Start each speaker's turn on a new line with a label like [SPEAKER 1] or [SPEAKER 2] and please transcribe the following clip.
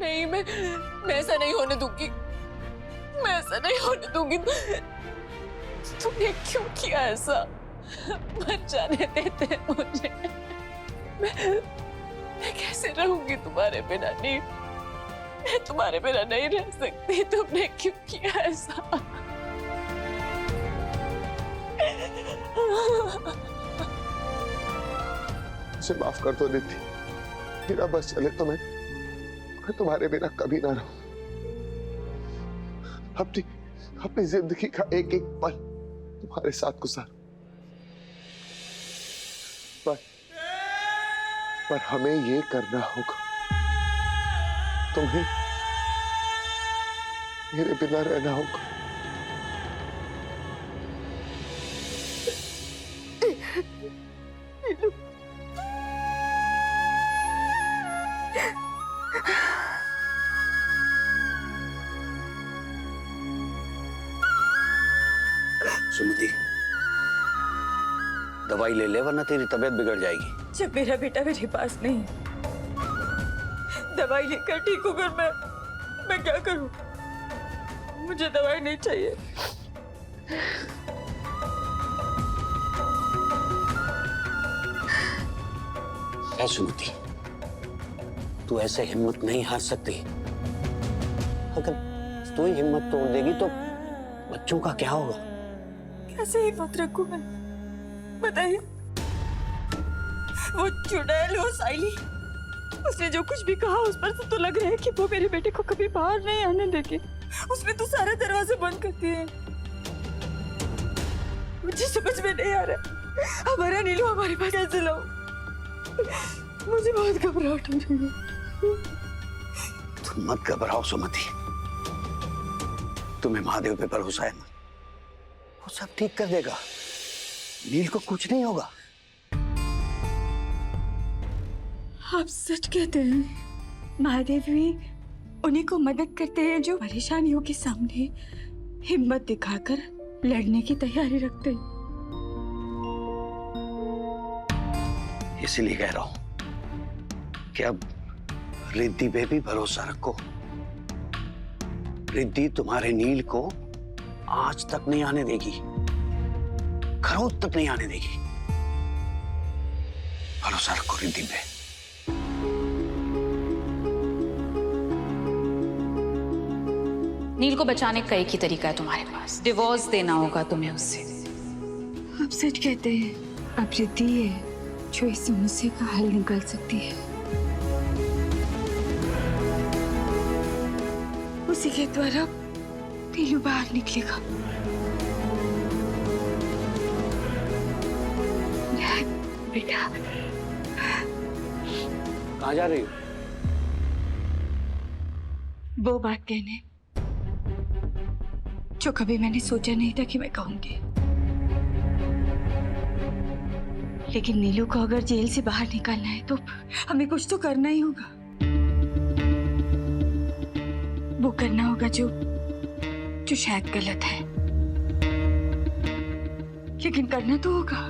[SPEAKER 1] नहीं, मैं ऐसा नहीं होने दूंगी, मैं ऐसा नहीं होने दूंगी। तुमने क्यों किया ऐसा? मत जाने देते मुझे। मैं कैसे रहूंगी तुम्हारे बिना? नहीं, मैं तुम्हारे बिना नहीं रह सकती। तुमने क्यों किया ऐसा?
[SPEAKER 2] मुझे माफ कर दो नीति, मेरा बस चले तो मैं तुम्हारे बिना कभी ना रहूं। अपनी जिंदगी का एक एक पल तुम्हारे साथ गुजार, पर हमें ये करना होगा। तुम्हें मेरे बिना रहना होगा।
[SPEAKER 3] सुमति, दवाई ले ले वरना तेरी तबीयत बिगड़ जाएगी।
[SPEAKER 1] जब मेरा बेटा मेरे पास नहीं, दवाई लेकर ठीक होकर मैं क्या करूं? मुझे दवाई नहीं चाहिए।
[SPEAKER 3] ऐ सुमति, तू ऐसे हिम्मत नहीं हार सकती। अगर तू ही हिम्मत तोड़ देगी तो बच्चों का क्या होगा?
[SPEAKER 1] कैसे हिम्मत रखूं मैं, बताइए? वो चुड़ैल, वो साइली, उसने जो कुछ भी कहा उस पर तो लग रहा है कि वो मेरे बेटे को कभी बाहर नहीं आने देगी। उसने तो सारे दरवाजे बंद कर दिए हैं। मुझे समझ में नहीं आ रहा हमारा नीलू हमारे पास कैसे लाऊं? मुझे बहुत घबराहट हो रही है।
[SPEAKER 3] तुम मत घबराओ सुमति, तुम्हें महादेव पे भरोसा है ना? वो सब ठीक कर देगा, नील को कुछ नहीं होगा।
[SPEAKER 1] आप सच कहते हैं? महादेव भी उन्हीं को मदद करते हैं जो परेशानियों के सामने हिम्मत दिखाकर लड़ने की तैयारी रखते हैं।
[SPEAKER 3] इसीलिए कह रहा हूं कि अब रिद्धि पे भी भरोसा रखो। रिद्धि तुम्हारे नील को आज तक नहीं आने देगी, खरोच तक नहीं आने देगी। भरोसा रखो रिद्धि पे।
[SPEAKER 4] नील को बचाने का एक ही तरीका है तुम्हारे पास, डिवोर्स देना होगा तुम्हें उससे।
[SPEAKER 1] आप सच कहते हैं? अब रिद्धि है जो इस समस्या का हल निकाल सकती है। उसी के द्वारा नीलू बाहर निकलेगा। बेटा,
[SPEAKER 3] कहाँ जा रही हो?
[SPEAKER 1] वो बात कहने जो कभी मैंने सोचा नहीं था कि मैं कहूंगी। लेकिन नीलू को अगर जेल से बाहर निकालना है तो हमें कुछ तो करना ही होगा। वो करना होगा जो शायद गलत है, लेकिन करना तो होगा।